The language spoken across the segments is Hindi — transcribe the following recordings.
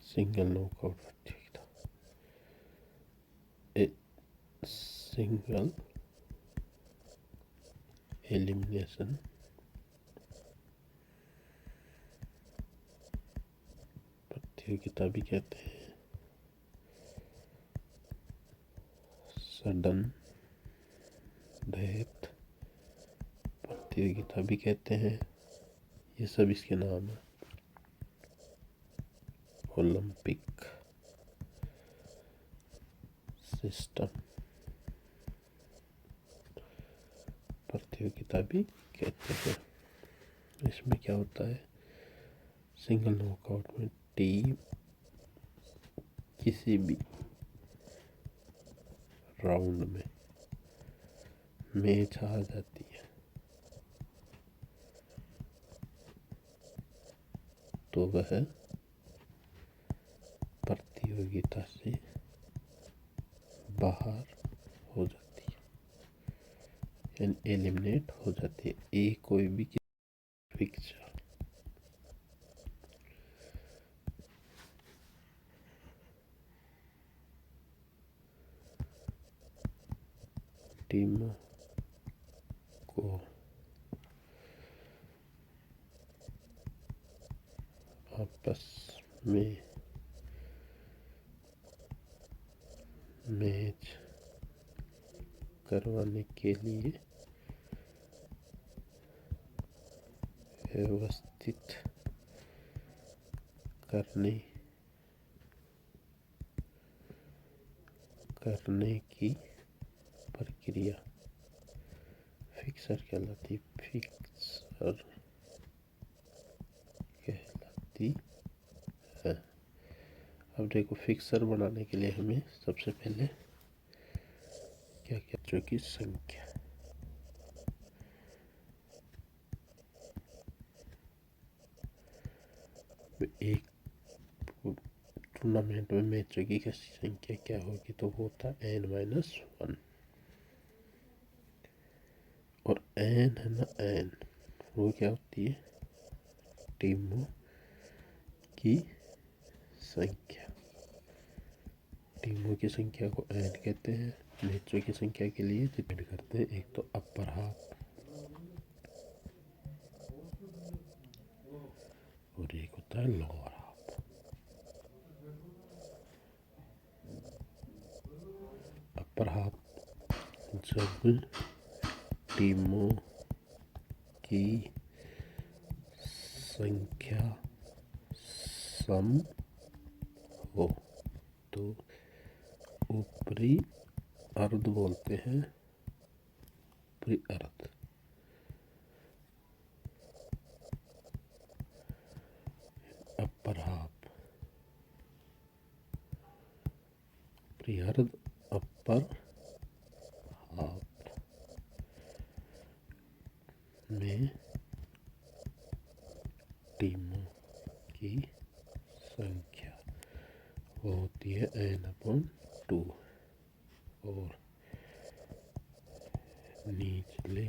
सिंगल नॉकआउट प्रतियोगिता। ए सिंगल एलिमिनेशन प्रतियोगिता भी कहते हैं, सडन डेथ प्रतियोगिता भी कहते हैं। ये सब इसके नाम है। ओलंपिक सिस्टम प्रतियोगिता भी कहते हैं। इसमें क्या होता है, सिंगल नॉकआउट में टीम किसी भी राउंड में मैच हार जाती है तो वह प्रतियोगिता से बाहर हो जाती है, यानी एलिमिनेट हो जाती है। एक कोई भी फिक्चर टीमों को आपस में मैच करवाने के लिए व्यवस्थित करने की प्रक्रिया फिक्सर कहलाती है। अब देखो, फिक्सर बनाने के लिए हमें सबसे पहले क्या क्या मैचों की संख्या, एक टूर्नामेंट में मैचों की संख्या क्या होगी, तो वो होता है n-1। और n है ना, n वो क्या होती है, टीमों की संख्या। टीमों की संख्या को n कहते हैं। मैचों की संख्या के लिए डिपेंड करते हैं, एक तो अपर हाफ और एक होता है लोअर हाफ। अपर हाफ जब टीमों की संख्या सम हो तो ऊपरी अर्ध बोलते हैं, ऊपरी अर्ध। अपर हाफ, ऊपरी अर्ध, अपर हाफ में टीमों की संख्या वो होती है n/2। और निचले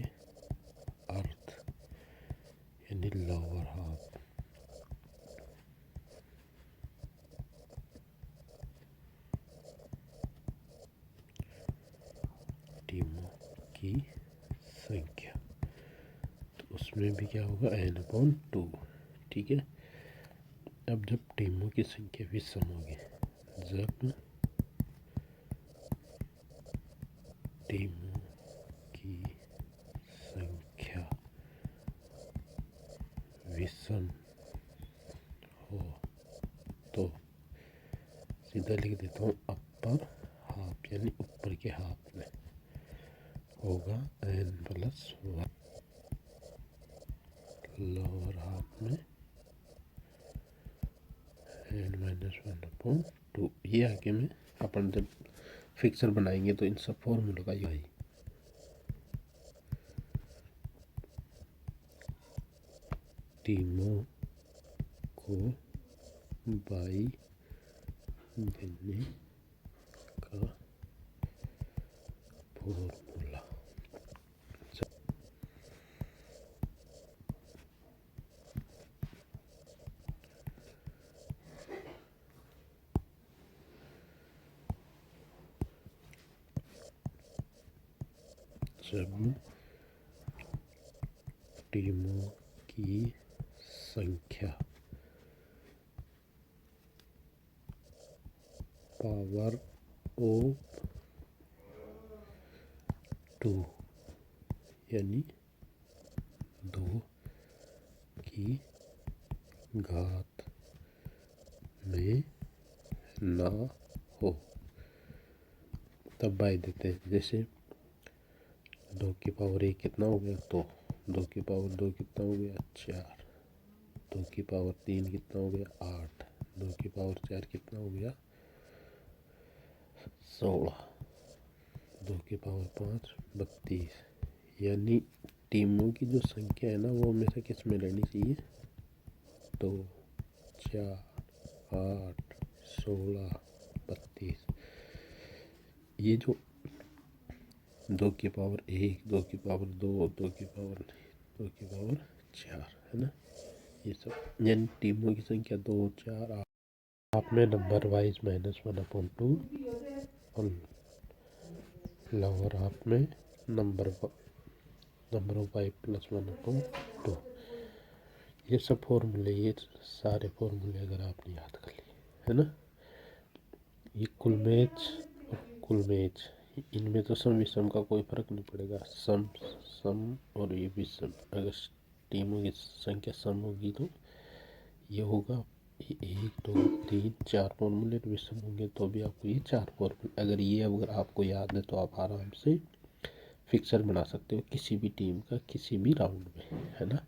अर्ध यानी लोअर हाफ टीमों की संख्या, तो उसमें भी क्या होगा, n/2। ठीक है। अब जब टीमों की संख्या भी सम होगी, जब टीमों की संख्या विषम हो तो सीधा लिख देता हूँ, अपर हाफ यानी ऊपर के हाफ में होगा n+1, लोअर हाफ में n-1/2। ये आगे में अपन जब फिक्सर बनाएंगे तो इन सब फॉर्मूलों का यही टीमों को बाई देने का फॉर्मूला। जब टीमों की संख्या पावर ऑफ 2 यानी 2 की घात में ना हो तब बाई देते हैं। जैसे 2 की पावर 1 कितना हो गया 2, 2 की पावर 2 कितना हो गया 4, 2 की पावर 3 कितना हो गया 8, 2 की पावर 4 कितना हो गया 16, 2 की पावर 5 32। यानी टीमों की जो संख्या है ना वो हमेशा किस में रहनी चाहिए 2 4 8 16 32। ये जो 2 की पावर 1 2 की पावर 2 2 की पावर 4 है ना, ये सब यानी टीमों की संख्या 2 4 8। आप में नंबर वाइज -1/2 और लोअर हाफ में नंबर ऑफ y + 1/2। ये सब फॉर्मूले, ये सारे फॉर्मूले अगर आपने याद कर लिए है ना, ये कुल मैच इनमें तो सम विषम का कोई फर्क नहीं पड़ेगा। सम और ये विषम, अगर टीमों की संख्या सम होगी तो ये होगा 1 2 3 4 फॉर्मूले, तो विषम होंगे तो भी आपको ये 4 फॉर्मूले। अगर आपको याद है तो आप आराम से फिक्सर बना सकते हो किसी भी टीम का किसी भी राउंड में, है ना।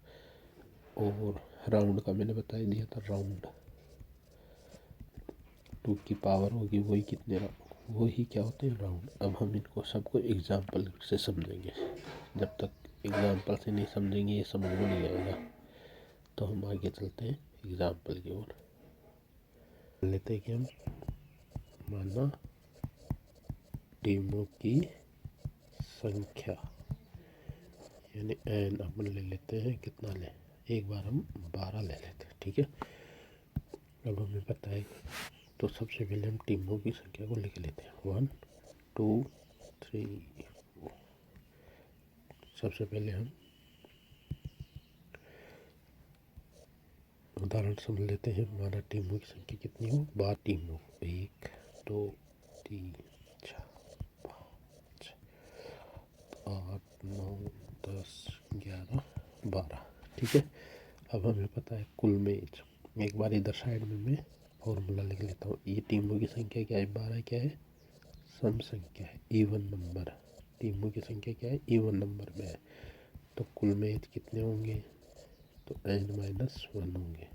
और राउंड का मैंने बता दिया था, राउंड 2 की पावर होगी वही कितने वही क्या होते हैं राउंड। अब हम इनको सबको एग्जाम्पल से समझेंगे, जब तक एग्जाम्पल से नहीं समझेंगे ये समझ में नहीं आएगा। तो हम आगे चलते हैं एग्जाम्पल की ओर। लेते हैं कि हम माना टीमों की संख्या यानी n अपन ले लेते हैं, कितना लें, एक बार हम 12 ले लेते हैं, ठीक है। अब हमें पता है तो सबसे पहले हम टीमों की संख्या को लिख लेते हैं 1 2 3 4। सबसे पहले हम उदाहरण समझ लेते हैं। हमारा टीमों की संख्या कितनी हो, 12 टीमों, 1 2 3 4 5 8 9 10 11 12, ठीक है। अब हमें पता है कुल मैच। एक बार इधर साइड में मैं फॉर्मूला लिख लेता हूँ। ये टीमों की संख्या क्या है, 12 क्या है, सम संख्या है, इवन नंबर। टीमों की संख्या क्या है, इवन नंबर में है, तो कुल मैच कितने होंगे, तो n-1 होंगे।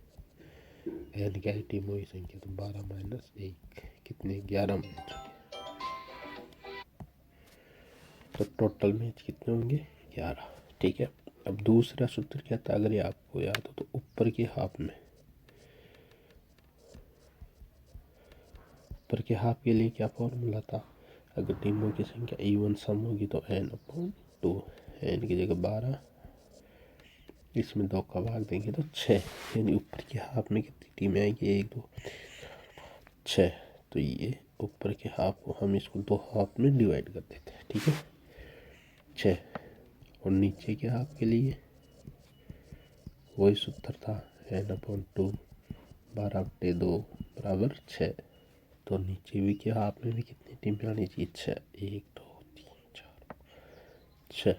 n क्या है, टीमों की संख्या, तो 12 - 1 कितने, 11 मैच होंगे। तो टोटल मैच कितने होंगे, 11, ठीक है। अब दूसरा सूत्र क्या था, अगर ये आपको याद हो तो ऊपर के हाफ के लिए क्या फॉर्मूला था, अगर टीमों की संख्या इवन सम होगी तो n/2, n की जगह 12, इसमें 2 का भाग देंगे तो 6, यानी ऊपर के हाफ में कितनी टीमें आएंगी, 1 2 6। तो ये ऊपर के हाफ को हम इसको 2 हाफ में डिवाइड कर देते हैं, ठीक है, 6। और नीचे के हाफ के लिए वही सूत्र था, n/2 12/2 बराबर 6। तो नीचे भी के हाफ में भी कितनी टीमें आनी चाहिए, 6, 1 2 3 4 6।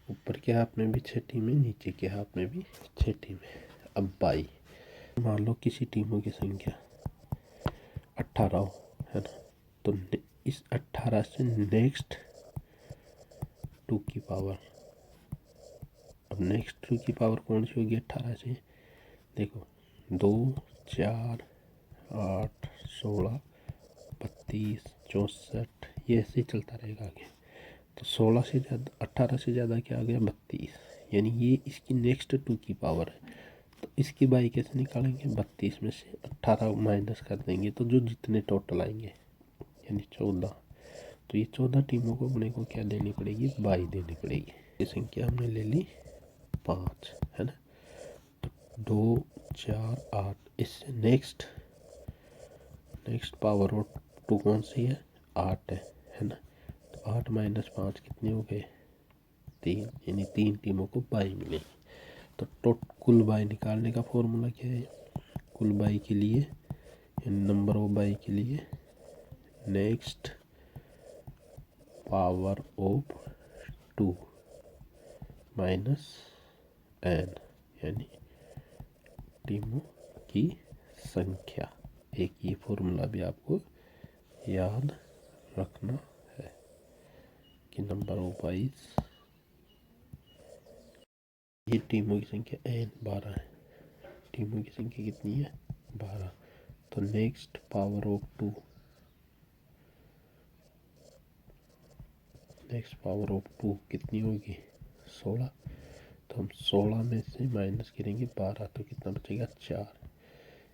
ऊपर के हाफ में भी 6 टीमें, नीचे के हाफ में भी 6 टीमें। अब 22, मान लो किसी टीमों की संख्या 18 हो, है ना, तो इस 18 से नेक्स्ट 2 की पावर, अब नेक्स्ट 2 की पावर कौन सी होगी 18 से, देखो 2 4 8 16 32 64, ये ऐसे ही चलता रहेगा आगे। तो 16 से ज़्यादा 18 से ज़्यादा क्या आ गया 32, यानी ये इसकी नेक्स्ट 2 की पावर है। तो इसकी बाई कैसे निकालेंगे, 32 में से 18 माइनस कर देंगे तो जो जितने टोटल आएंगे यानी 14। तो ये 14 टीमों को अपने को क्या देनी पड़ेगी, बाई देनी पड़ेगी। ये संख्या हमने ले ली 5, है ना। तो 2 4 8, इससे नेक्स्ट पावर और 2 कौन सी है, 8 है ना। तो 8 माइनस 5 कितने हो गए 3, यानी 3 टीमों को बाई मिलेगी। तो कुल बाई निकालने का फॉर्मूला क्या है, कुल बाई के लिए नंबर ऑफ बाई के लिए next power of 2 minus n, यानी टीमों की संख्या। एक ये फॉर्मूला भी आपको याद रखना है कि नंबर ऑफ बाइज, ये टीमों की संख्या एन 12 है, टीमों की संख्या कितनी है 12। तो next power of 2, next power of 2 कितनी होगी 16। तो हम 16 में से माइनस करेंगे 12, तो कितना बचेगा 4।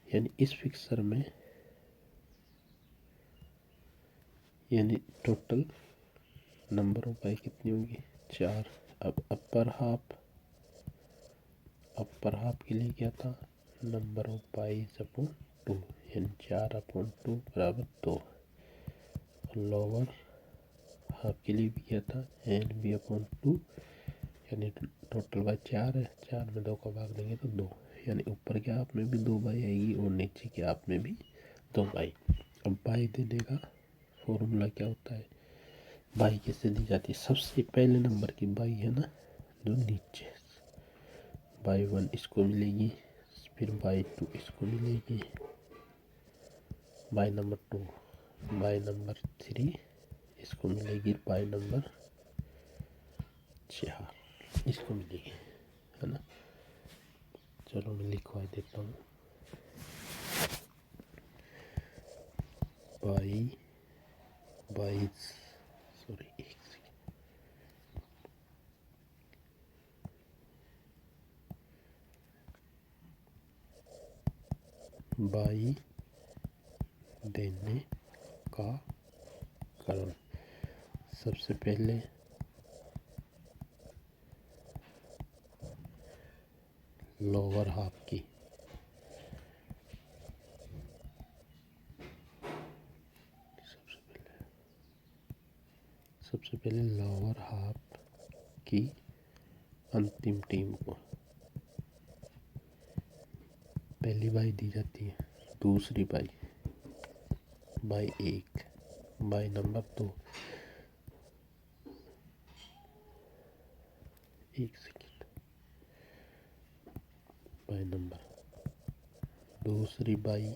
यानी इस फिक्सर में यानी टोटल नंबर ऑफ बाई कितनी होगी 4। अब अपर हाफ के लिए क्या था, नंबर ऑफ बाईज अपॉन 2, यानी 4 अपॉन 2 बराबर 2। और लोअर हाफ के लिए भी क्या था, एन बी अपॉन 2, यानी टोटल बाई 4 है, 4 में 2 का भाग देंगे तो 2, यानी ऊपर के हाफ में भी 2 बाई आएगी और नीचे के हाफ में भी 2 बाई। अब बाई देने का फॉर्मूला क्या होता है, बाई कैसे दी जाती है, सबसे पहले नंबर की बाई है ना जो नीचे, बाई 1 इसको मिलेगी, फिर बाई 2 इसको मिलेगी, बाई नंबर 2, बाई नंबर 3 इसको मिलेगी, बाई नंबर 4 इसको मिलेगी, है ना। चलो मैं लिखवा देता हूँ, बाईस सॉरी एक सेकेंड, बाई देने का क्रम, सबसे पहले लोअर हाफ की, सबसे पहले लोअर हाफ की अंतिम टीम को पहली बाई दी जाती है, दूसरी बाई, बाई 1, बाई नंबर 2, एक सेकेंड, बाई नंबर, दूसरी बाई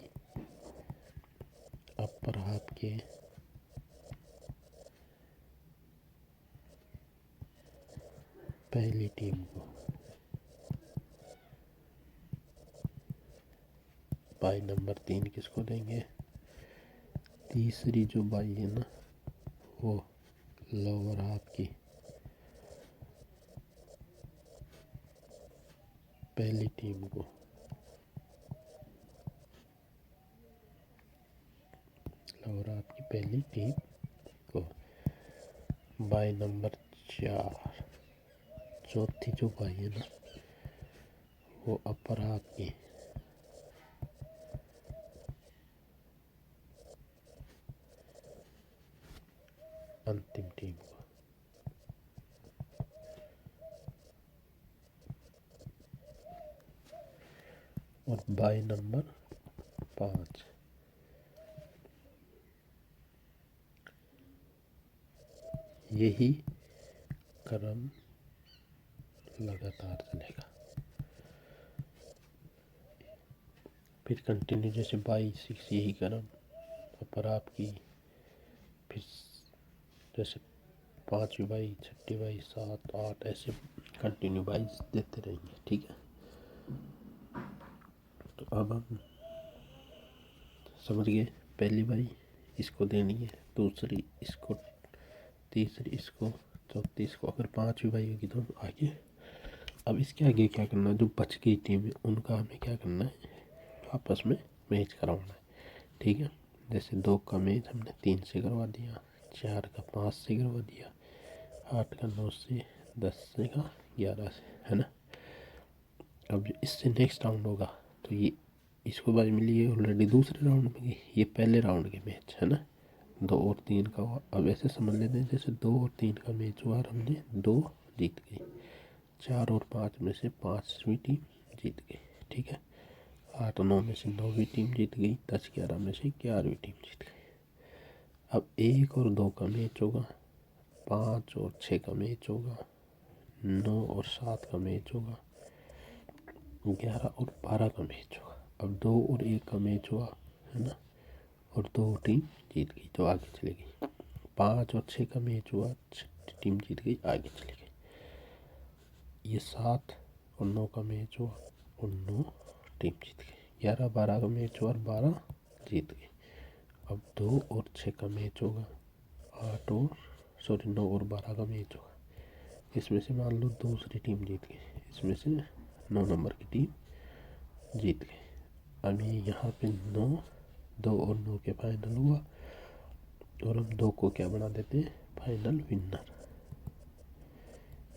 अपर हाफ के पहली टीम को, बाई नंबर 3 किसको देंगे, तीसरी जो बाई है ना वो लोअर हाफ की पहली टीम को, लोअर हाफ की पहली टीम को, बाई नंबर 4 चौथी जो बाई है ना वो अपर हाफ की अंतिम टीम को, और बाई नंबर 5 यही क्रम लगातार चलेगा। फिर कंटिन्यू जैसे बाई 6 यही क्रम, अपर हाफ की, फिर जैसे 5वीं बाई, 6ठी बाई, 7, 8 ऐसे कंटिन्यू बाई देते रहेंगे, ठीक है। तो अब हम समझ गए, पहली बाई इसको देनी है, दूसरी इसको, तीसरी इसको, चौथी इसको, अगर 5वीं बाई होगी तो आगे। अब इसके आगे क्या करना है, जो बच गई टीम है उनका हमें क्या करना है, आपस में मैच करवाना है, ठीक है। जैसे 2 का मैच हमने 3 से करवा दिया, 4 का 5 से करवा दिया, 8 का 9 से, 10 से का 11 से, है ना। अब इससे नेक्स्ट राउंड होगा तो ये इसको बारी मिली है ऑलरेडी दूसरे राउंड में गई, ये पहले राउंड के मैच है ना। 2 और 3 का हुआ। अब ऐसे समझ लेते हैं जैसे 2 और 3 का मैच हुआ और हमने 2 जीत गई। 4 और 5 में से 5वीं टीम जीत गई, ठीक है। 8 और 9 में से 9वीं टीम जीत गई। 10 11 में से 11वीं टीम जीत गई। अब 1 और 2 का मैच होगा, 5 और 6 का मैच होगा, 9 और 7 का मैच होगा, 11 और 12 का मैच होगा। अब 2 और 1 का मैच हुआ, है ना, और 2 टीम जीत गई तो आगे चली गई। 5 और 6 का मैच हुआ, 6 टीम जीत गई, आगे चली गई। ये 7 और 9 का मैच हुआ और 9 टीम जीत गई। 11 12 का मैच हुआ और 12 जीत गई। अब 2 और 6 का मैच होगा, 9 और 12 का मैच होगा। इसमें से मान लो दूसरी टीम जीत गई, इसमें से 9 नंबर की टीम जीत गई। अब ये यहाँ पे 2 और 9 के फाइनल हुआ और हम 2 को क्या बना देते हैं, फाइनल विनर।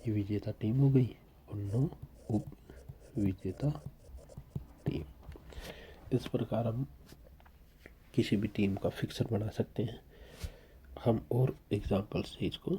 ये विजेता टीम हो गई और 9 उप विजेता टीम। इस प्रकार हम किसी भी टीम का फिक्सर बना सकते हैं। हम और एग्जाम्पल से इसको